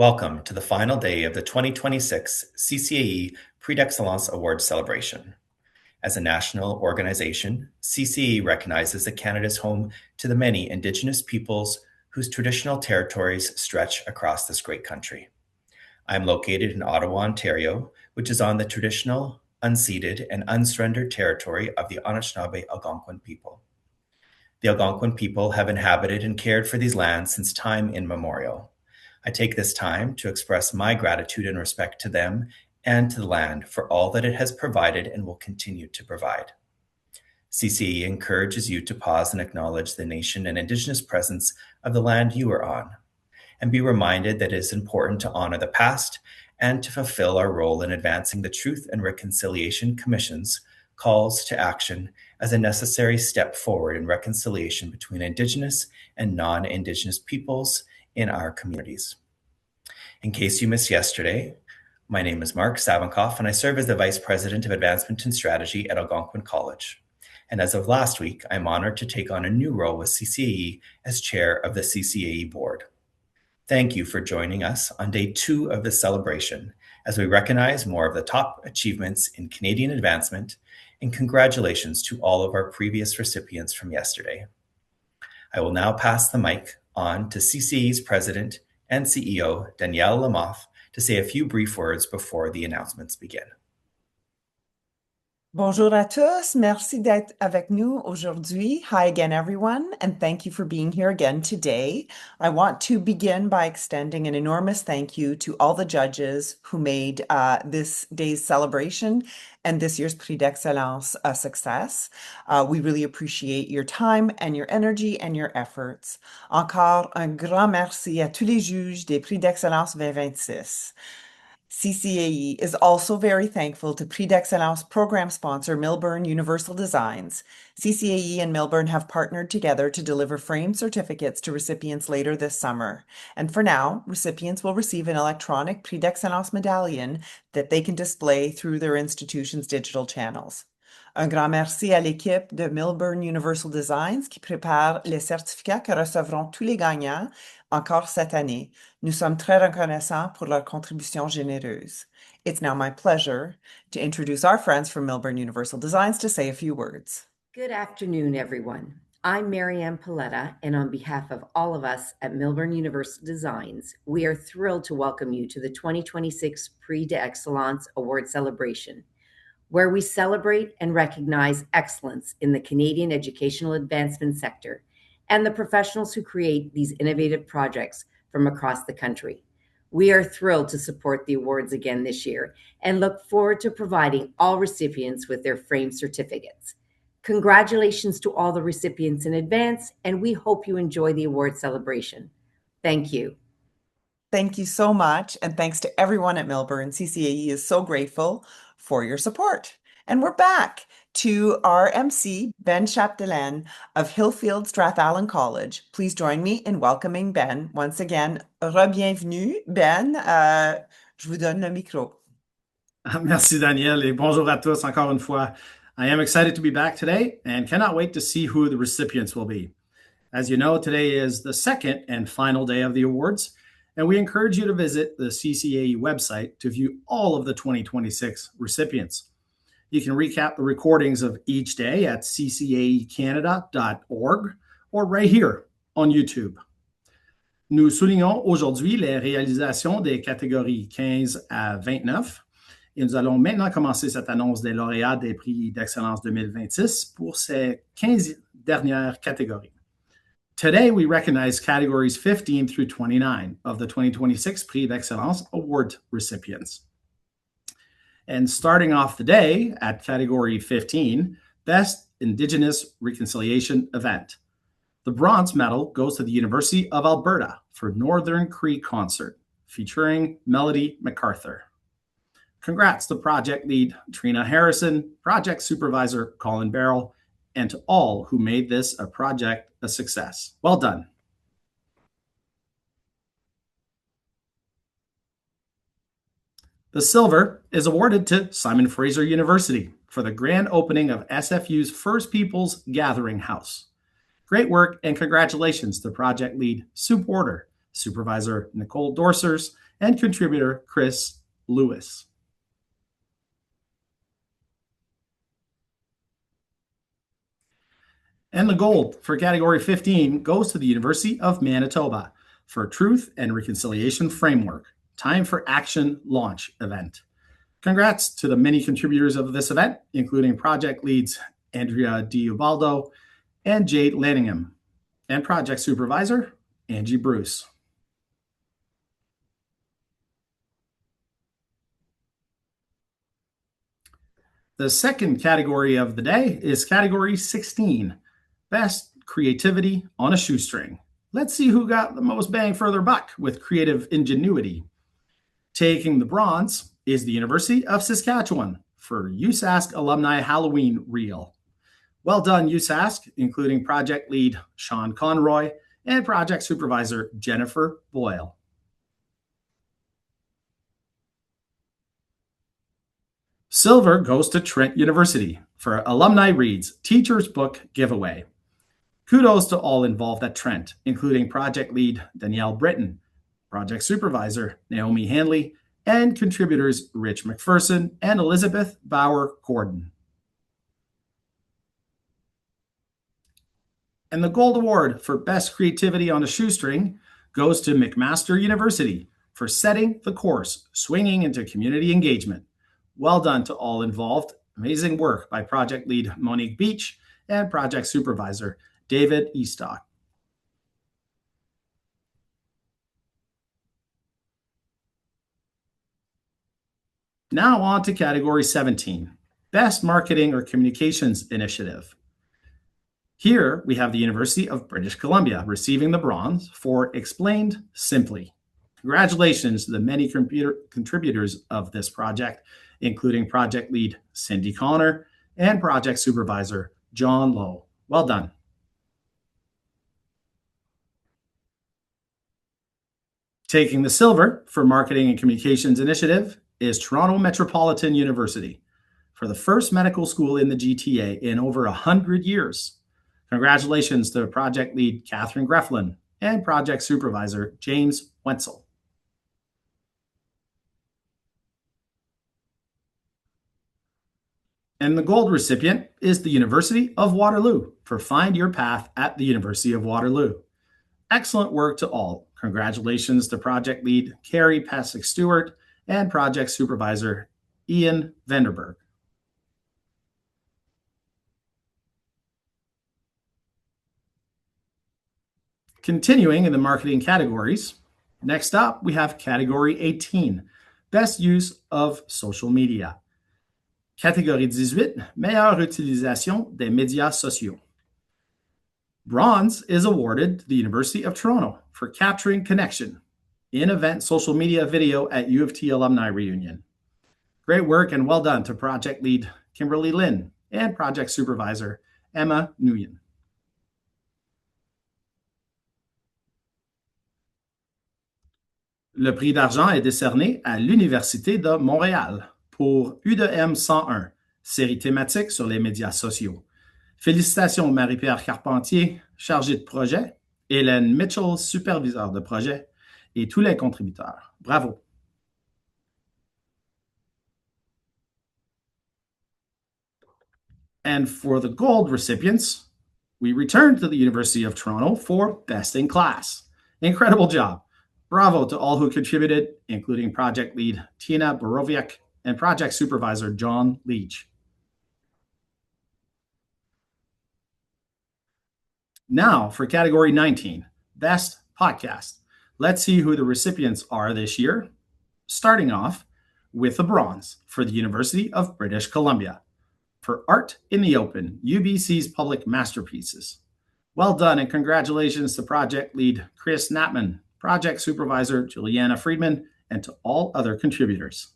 Welcome to the final day of the 2026 CCAE Prix d'Excellence Award celebration. As a national organization, CCAE recognizes that Canada is home to the many Indigenous peoples whose traditional territories stretch across this great country. I am located in Ottawa, Ontario, which is on the traditional, unceded, and unsurrendered territory of the Anishinaabe Algonquin people. The Algonquin people have inhabited and cared for these lands since time immemorial. I take this time to express my gratitude and respect to them and to the land for all that it has provided and will continue to provide. CCE encourages you to pause and acknowledge the nation and Indigenous presence of the land you are on, and be reminded that it is important to honor the past and to fulfill our role in advancing the Truth and Reconciliation Commission's calls to action as a necessary step forward in reconciliation between Indigenous and non-Indigenous peoples in our communities. In case you missed yesterday, my name is Mark Savinkoff, and I serve as the Vice President of Advancement and Strategy at Algonquin College. And as of last week, I'm honored to take on a new role with CCAE as Chair of the CCAE Board. Thank you for joining us on day 2 of this celebration as we recognize more of the top achievements in Canadian advancement, and congratulations to all of our previous recipients from yesterday. I will now pass the mic on to CCAE's President and CEO, Danielle Lamoth, to say a few brief words before the announcements begin. Bonjour à tous, merci d'être avec nous aujourd'hui. Hi again, everyone, and thank you for being here again today. I want to begin by extending an enormous thank you to all the judges who made this day's celebration and this year's Prix d'Excellence a success. We really appreciate your time and your energy and your efforts. Encore un grand merci à tous les juges des Prix d'Excellence 2026. CCAE is also very thankful to Prix d'Excellence program sponsor Millburn Universal Designs. CCAE and Millburn have partnered together to deliver framed certificates to recipients later this summer. And for now, recipients will receive an electronic Prix d'Excellence medallion that they can display through their institution's digital channels. Un grand merci à l'équipe de Millburn Universal Designs qui prépare les certificats que recevront tous les gagnants encore cette année. Nous sommes très reconnaissants pour leur contribution généreuse. It's now my pleasure to introduce our friends from Millburn Universal Designs to say a few words. Good afternoon, everyone. I'm Marianne Paletta, and on behalf of all of us at Millburn Universal Designs, we are thrilled to welcome you to the 2026 Prix d'Excellence Award celebration, where we celebrate and recognize excellence in the Canadian educational advancement sector and the professionals who create these innovative projects from across the country. We are thrilled to support the awards again this year and look forward to providing all recipients with their framed certificates. Congratulations to all the recipients in advance, and we hope you enjoy the award celebration. Thank you. Thank you so much, and thanks to everyone at Millburn. CCAE is so grateful for your support. And we're back to our MC, Ben Chapdelaine of Hillfield Strathallan College. Please join me in welcoming Ben. Once again, re-bienvenue, Ben. Je vous donne le micro. Merci, Danielle, et bonjour à tous encore une fois. I am excited to be back today and cannot wait to see who the recipients will be. As you know, today is the second and final day of the awards, and we encourage you to visit the CCAE website to view all of the 2026 recipients. You can recap the recordings of each day at ccaecanada.org or right here on YouTube. Nous soulignons aujourd'hui les réalisations des catégories 15 à 29 et nous allons maintenant commencer cette annonce des lauréats des Prix d'Excellence 2026 pour ces 15 dernières catégories. Today, we recognize categories 15 through 29 of the 2026 Prix d'Excellence Award recipients. And starting off the day at category 15, Best Indigenous Reconciliation Event. The bronze medal goes to the University of Alberta for Northern Cree Concert, featuring Melody MacArthur. Congrats to project lead Trina Harrison, project supervisor Colin Barrell, and to all who made this a project a success. Well done. The silver is awarded to Simon Fraser University for the grand opening of SFU's First Peoples Gathering House. Great work and congratulations to project lead Sue Porter, Supervisor Nicole Dorsers, and contributor Chris Lewis. And the gold for category 15 goes to the University of Manitoba for Truth and Reconciliation Framework, Time for Action launch event. Congrats to the many contributors of this event, including project leads Andrea Diubaldo and Jade Lanningham, and project supervisor Angie Bruce. The second category of the day is category 16, Best Creativity on a Shoestring. Let's see who got the most bang for their buck with creative ingenuity. Taking the bronze is the University of Saskatchewan for USask Alumni Halloween Reel. Well done, USask, including project lead Sean Conroy and project supervisor Jennifer Boyle. Silver goes to Trent University for Alumni Reads Teacher's Book Giveaway. Kudos to all involved at Trent, including project lead Danielle Britton, project supervisor Naomi Hanley, and contributors Rich McPherson and Elizabeth Bauer-Gordon. And the Gold Award for Best Creativity on a Shoestring goes to McMaster University for setting the course, swinging into community engagement. Well done to all involved. Amazing work by project lead Monique Beach and project supervisor David Eastock. Now on to category 17, Best Marketing or Communications Initiative. Here we have the University of British Columbia receiving the bronze for Explained Simply. Congratulations to the many contributors of this project, including project lead Cindy Connor and project supervisor John Lowe. Well done. Taking the silver for Marketing and Communications Initiative is Toronto Metropolitan University for the first medical school in the GTA in over 100 years. Congratulations to project lead Catherine Greflin and project supervisor James Wenzel. And the gold recipient is the University of Waterloo for Find Your Path at the University of Waterloo. Excellent work to all. Congratulations to project lead Carrie Pasick-Stewart and project supervisor Ian Vanderberg. Continuing in the marketing categories, next up we have category 18, Best Use of Social Media. Catégorie 18, Meilleure utilisation des médias sociaux. Bronze is awarded to the University of Toronto for capturing connection in event social media video at U of T alumni reunion. Great work and well done to project lead Kimberly Lynn and project supervisor Emma Nguyen. Le prix d'argent est décerné à l'Université de Montréal pour U2M 101, série thématique sur les médias sociaux. Félicitations Marie-Pierre Carpentier, chargée de projet, Hélène Mitchell, superviseur de projet, et tous les contributeurs. Bravo! And for the gold recipients, we return to the University of Toronto for Best in Class. Incredible job. Bravo to all who contributed, including project lead Tina Borowiak and project supervisor John Leach. Now for category 19, Best Podcast. Let's see who the recipients are this year, starting off with the bronze for the University of British Columbia for Art in the Open, UBC's Public Masterpieces. Well done and congratulations to project lead Chris Natman, project supervisor Juliana Friedman, and to all other contributors.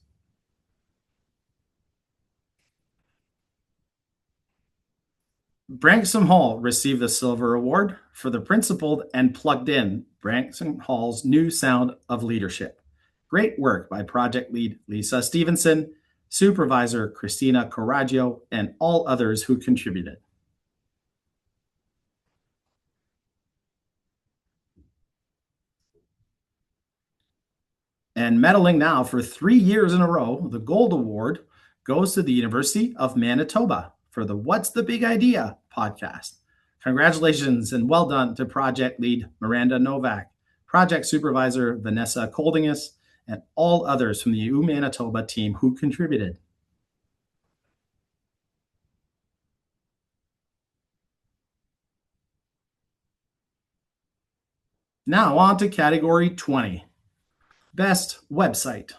Branksome Hall received the Silver Award for the Principled and Plugged In, Branksome Hall's New Sound of Leadership. Great work by project lead Lisa Stevenson, supervisor Christina Coraggio, and all others who contributed. And medaling now for 3 years in a row, the Gold Award goes to the University of Manitoba for the What's the Big Idea podcast. Congratulations and well done to project lead Miranda Novak, project supervisor Vanessa Coldingus, and all others from the U Manitoba team who contributed. Now on to category 20, best website.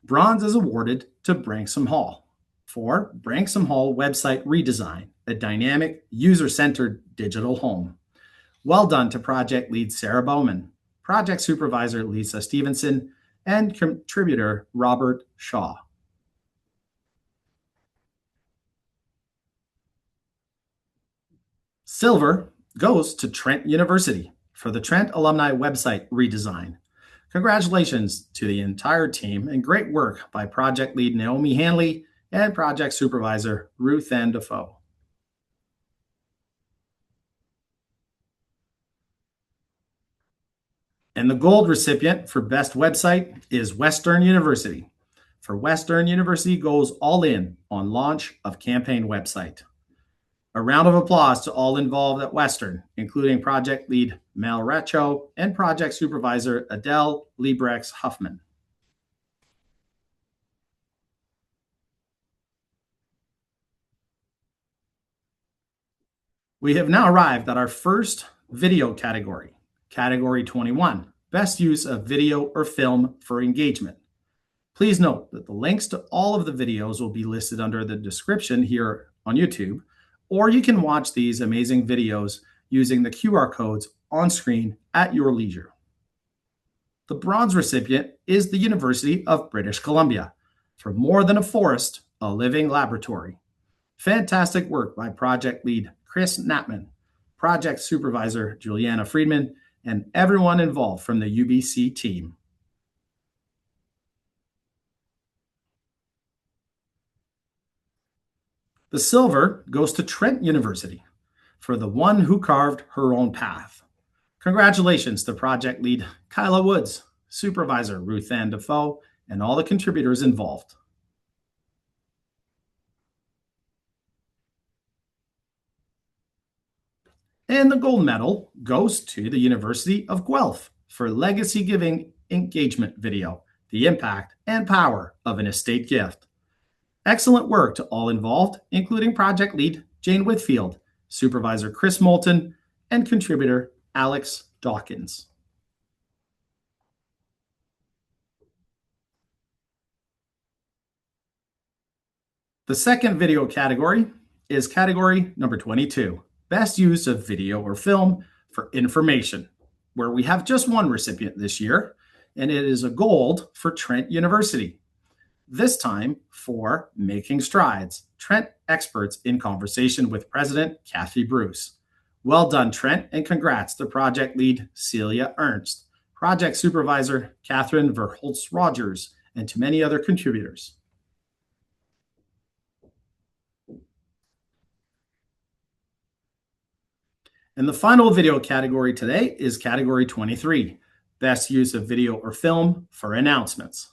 Bronze is awarded to Branksome Hall for Branksome Hall website redesign, a dynamic, user-centered digital home. Well done to project lead Sarah Bowman, project supervisor Lisa Stevenson, and contributor Robert Shaw. Silver goes to Trent University for the Trent Alumni website redesign. Congratulations to the entire team and great work by project lead Naomi Hanley and project supervisor Ruth Ann Defoe. And the gold recipient for best website is Western University. For Western University goes all in on launch of campaign website. A round of applause to all involved at Western, including project lead Mel Racho and project supervisor Adele Liebrex Huffman. We have now arrived at our first video category, category 21, best use of video or film for engagement. Please note that the links to all of the videos will be listed under the description here on YouTube, or you can watch these amazing videos using the QR codes on screen at your leisure. The bronze recipient is the University of British Columbia for More Than a Forest, a Living Laboratory. Fantastic work by project lead Chris Knappman, project supervisor Juliana Friedman, and everyone involved from the UBC team. The silver goes to Trent University for the one who carved her own path. Congratulations to project lead Kyla Woods, supervisor Ruth Ann Defoe, and all the contributors involved. And the gold medal goes to the University of Guelph for Legacy Giving Engagement Video, the impact and power of an estate gift. Excellent work to all involved, including project lead Jane Whitfield, supervisor Chris Moulton, and contributor Alex Dawkins. The second video category is category number 22, best use of video or film for information, where we have just one recipient this year, and it is a gold for Trent University. This time for Making Strides, Trent Experts in Conversation with President Kathy Bruce. Well done, Trent, and congrats to project lead Celia Ernst, project supervisor Catherine Verholtz-Rogers, and to many other contributors. And the final video category today is category 23, best use of video or film for announcements.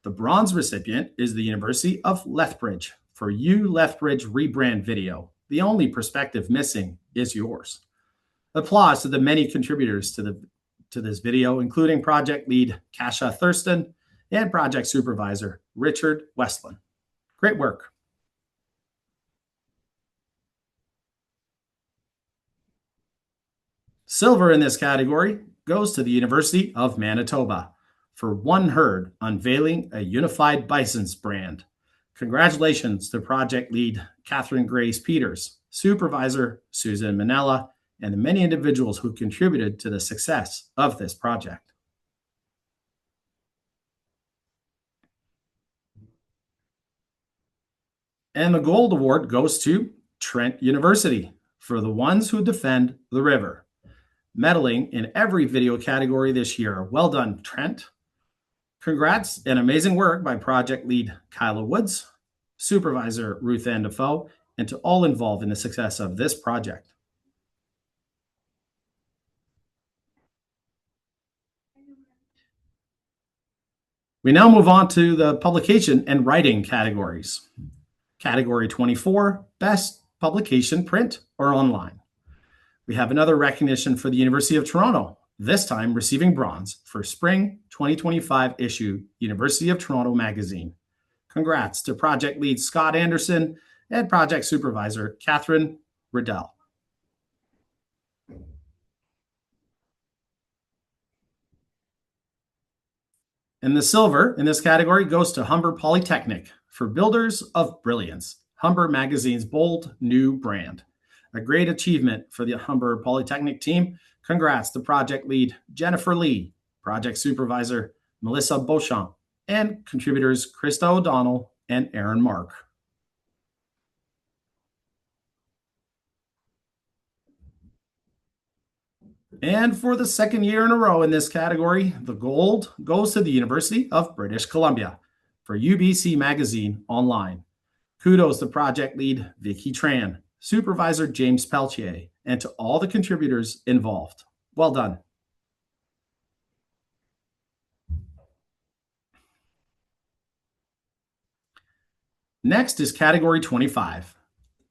The bronze recipient is the University of Lethbridge for U Lethbridge Rebrand Video. The only perspective missing is yours. Applause to the many contributors to this video, including project lead Kasha Thurston and project supervisor Richard Westland. Great work. Silver in this category goes to the University of Manitoba for One Herd, unveiling a unified bisons brand. Congratulations to project lead Catherine Grace Peters, supervisor Susan Manella, and the many individuals who contributed to the success of this project. And the gold award goes to Trent University for the ones who defend the river. Medaling in every video category this year. Well done, Trent. Congrats and amazing work by project lead Kyla Woods, supervisor Ruth Ann Defoe, and to all involved in the success of this project. We now move on to the publication and writing categories. Category 24, Best Publication, Print or Online. We have another recognition for the University of Toronto, this time receiving bronze for Spring 2025 issue University of Toronto magazine. Congrats to project lead Scott Anderson and project supervisor Catherine Riddell. And the silver in this category goes to Humber Polytechnic for Builders of Brilliance, Humber Magazine's bold new brand. A great achievement for the Humber Polytechnic team. Congrats to project lead Jennifer Lee, project supervisor Melissa Beauchamp, and contributors Krista O'Donnell and Aaron Mark. And for the second year in a row in this category, the gold goes to the University of British Columbia for UBC Magazine Online. Kudos to project lead Vicky Tran, supervisor James Peltier, and to all the contributors involved. Well done. Next is category 25,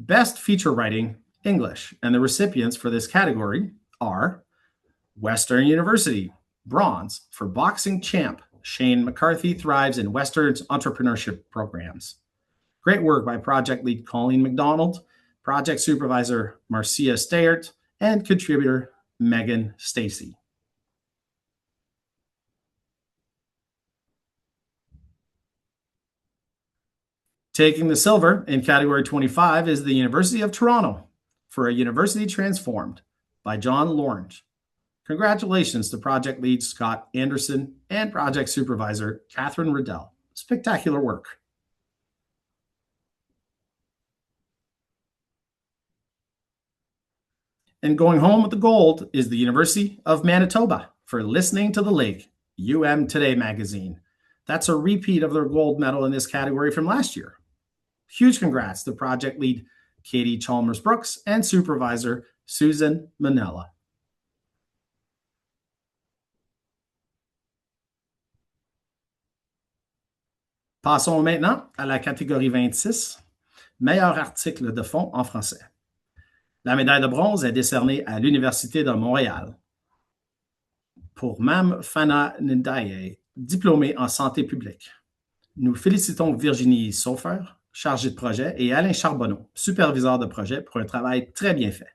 Best Feature Writing English, and the recipients for this category are Western University, bronze for boxing champ Shane McCarthy thrives in Western's entrepreneurship programs. Great work by project lead Colleen McDonald, project supervisor Marcia Stayert, and contributor Megan Stacy. Taking the silver in category 25 is the University of Toronto for A University Transformed by John Lawrence. Congratulations to project lead Scott Anderson and project supervisor Catherine Riddell. Spectacular work. And going home with the gold is the University of Manitoba for Listening to the Lake, UM Today magazine. That's a repeat of their gold medal in this category from last year. Huge congrats to project lead Katie Chalmers-Brooks and supervisor Susan Manella. Passons maintenant à la catégorie 26, Meilleur article de fond en français. La médaille de bronze est décernée à l'Université de Montréal pour Mme Fana Ndaye, diplômée en santé publique. Nous félicitons Virginie Saufer, chargée de projet, et Alain Charbonneau, superviseur de projet, pour un travail très bien fait.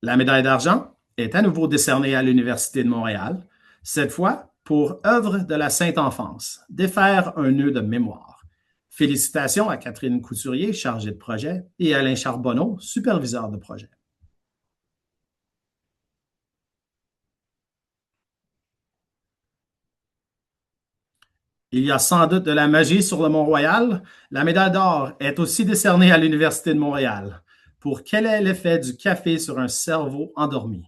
La médaille d'argent est à nouveau décernée à l'Université de Montréal, cette fois pour œuvre de la Sainte Enfance, défaire un nœud de mémoire. Félicitations à Catherine Couturier, chargée de projet, et Alain Charbonneau, superviseur de projet. Il y a sans doute de la magie sur le Mont-Royal. La médaille d'or est aussi décernée à l'Université de Montréal pour quel est l'effet du café sur un cerveau endormi.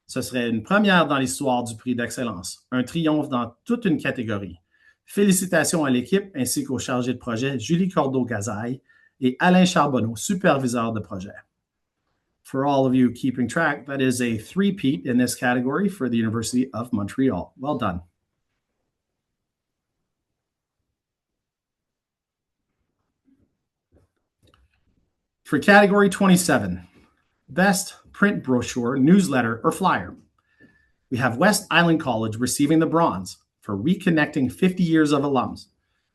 Ce serait une première dans l'histoire du prix d'excellence, un triomphe dans toute une catégorie. Félicitations à l'équipe ainsi qu'aux chargés de projet Julie Cordeau-Gazaille et Alain Charbonneau, superviseur de projet. For all of you keeping track, that is a three-peat in this category for the University of Montreal. Well done. For category 27, Best Print Brochure, Newsletter, or Flyer, we have West Island College receiving the bronze for Reconnecting 50 Years of Alums,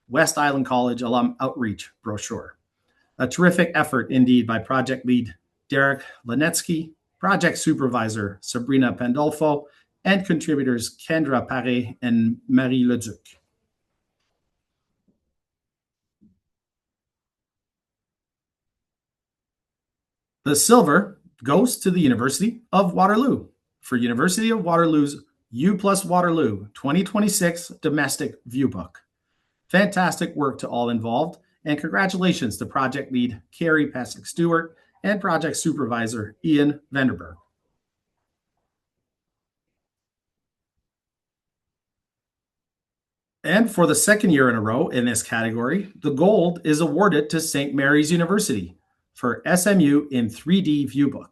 West Island College Alum Outreach Brochure. A terrific effort indeed by project lead Derek Lenetsky, project supervisor Sabrina Pandolfo, and contributors Kendra Paré and Marie Leduc. The silver goes to the University of Waterloo for University of Waterloo's U plus Waterloo 2026 Domestic Viewbook. Fantastic work to all involved, and congratulations to project lead Carrie Pasek-Stewart and project supervisor Ian Vanderberg. And for the second year in a row in this category, the gold is awarded to St. Mary's University for SMU in 3D Viewbook.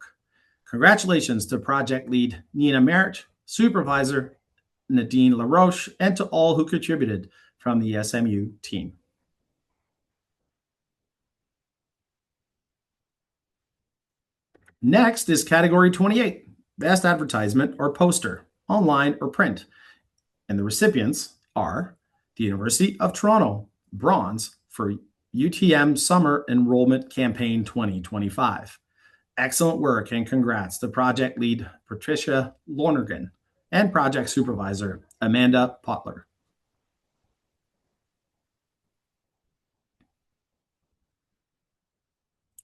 Congratulations to project lead Nina Merritt, supervisor Nadine LaRoche, and to all who contributed from the SMU team. Next is category 28, best advertisement or poster, online or print. And the recipients are the University of Toronto, bronze for UTM Summer Enrollment Campaign 2025. Excellent work and congrats to project lead Patricia Lonergan and project supervisor Amanda Potler.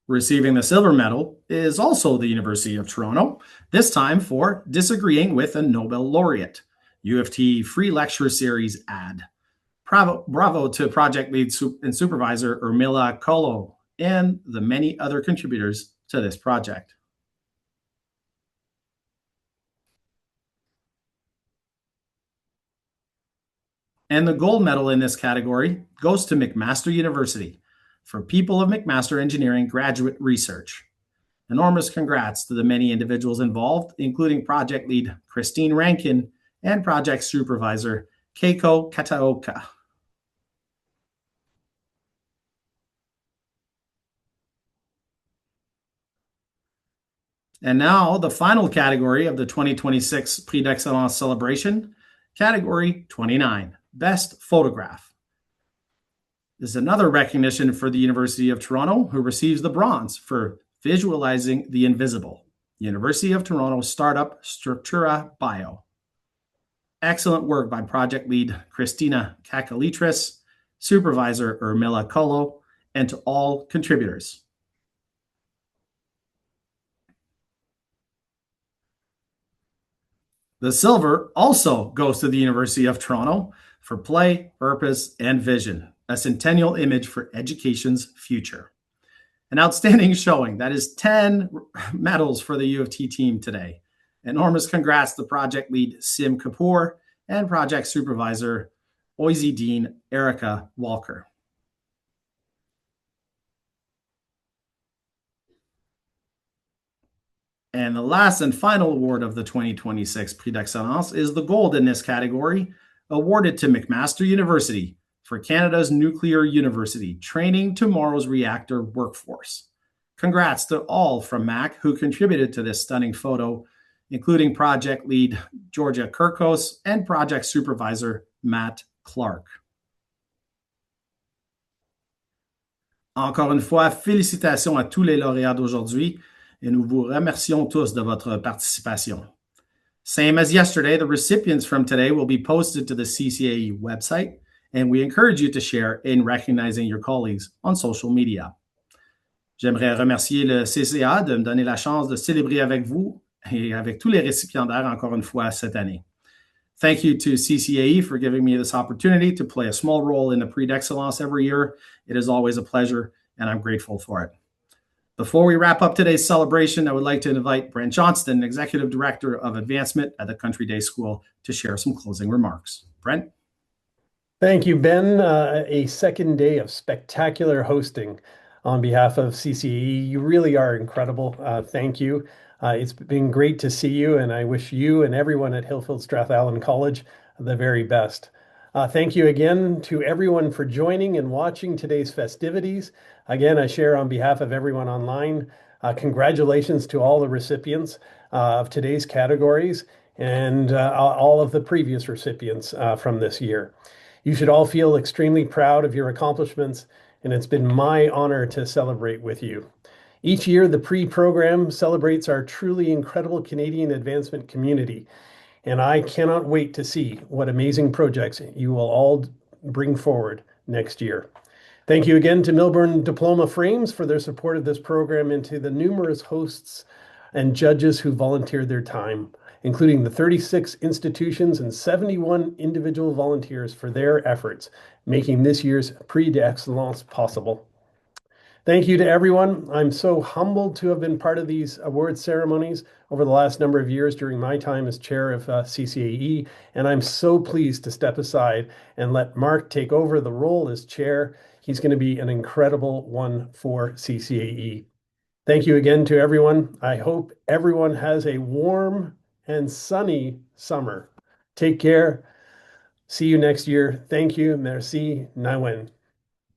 Receiving the silver medal is also the University of Toronto, this time for disagreeing with a Nobel laureate, U of T free lecture series ad. Bravo to project lead and supervisor Urmila Kolo and the many other contributors to this project. And the gold medal in this category goes to McMaster University for People of McMaster Engineering graduate research. Enormous congrats to the many individuals involved, including project lead Christine Rankin and project supervisor Keiko Kataoka. And now the final category of the 2026 Prix d'Excellence celebration, category 29, Best Photograph. This is another recognition for the University of Toronto, who receives the bronze for visualizing the invisible. University of Toronto startup Structura Bio. Excellent work by project lead Christina Kakalitris, supervisor Urmila Kolo, and to all contributors. The silver also goes to the University of Toronto for Play, Purpose, and Vision, a centennial image for education's future. An outstanding showing. That is 10 medals for the U of T team today. Enormous congrats to project lead Sim Kapoor and project supervisor Oisy Dean Erica Walker. And the last and final award of the 2026 Prix d'Excellence is the gold in this category, awarded to McMaster University for Canada's Nuclear University, training tomorrow's reactor workforce. Congrats to all from MAC who contributed to this stunning photo, including project lead Georgia Kirkos and project supervisor Matt Clark. Encore une fois, félicitations à tous les lauréats d'aujourd'hui et nous vous remercions tous de votre participation. Same as yesterday, the recipients from today will be posted to the CCAE website, and we encourage you to share in recognizing your colleagues on social media. J'aimerais remercier le CCA de me donner la chance de célébrer avec vous et avec tous les récipiendaires encore une fois cette année. Thank you to CCAE for giving me this opportunity to play a small role in the Prix d'Excellence every year. It is always a pleasure, and I'm grateful for it. Before we wrap up today's celebration, I would like to invite Brent Johnston, Executive Director of Advancement at the Country Day School, to share some closing remarks. Brent? Thank you, Ben. A second day of spectacular hosting on behalf of CCAE. You really are incredible. Thank you. It's been great to see you, and I wish you and everyone at Hillfield Strathallan College the very best. Thank you again to everyone for joining and watching today's festivities. Again, I share on behalf of everyone online. Congratulations to all the recipients of today's categories and all of the previous recipients from this year. You should all feel extremely proud of your accomplishments, and it's been my honor to celebrate with you. Each year, the Prix program celebrates our truly incredible Canadian advancement community, and I cannot wait to see what amazing projects you will all bring forward next year. Thank you again to Millburn Diploma Frames for their support of this program and to the numerous hosts and judges who volunteered their time, including the 36 institutions and 71 individual volunteers for their efforts, making this year's Prix d'Excellence possible. Thank you to everyone. I'm so humbled to have been part of these award ceremonies over the last number of years during my time as chair of CCAE, and I'm so pleased to step aside and let Mark take over the role as chair. He's going to be an incredible one for CCAE. Thank you again to everyone. I hope everyone has a warm and sunny summer. Take care. See you next year. Thank you. Merci. Nawen.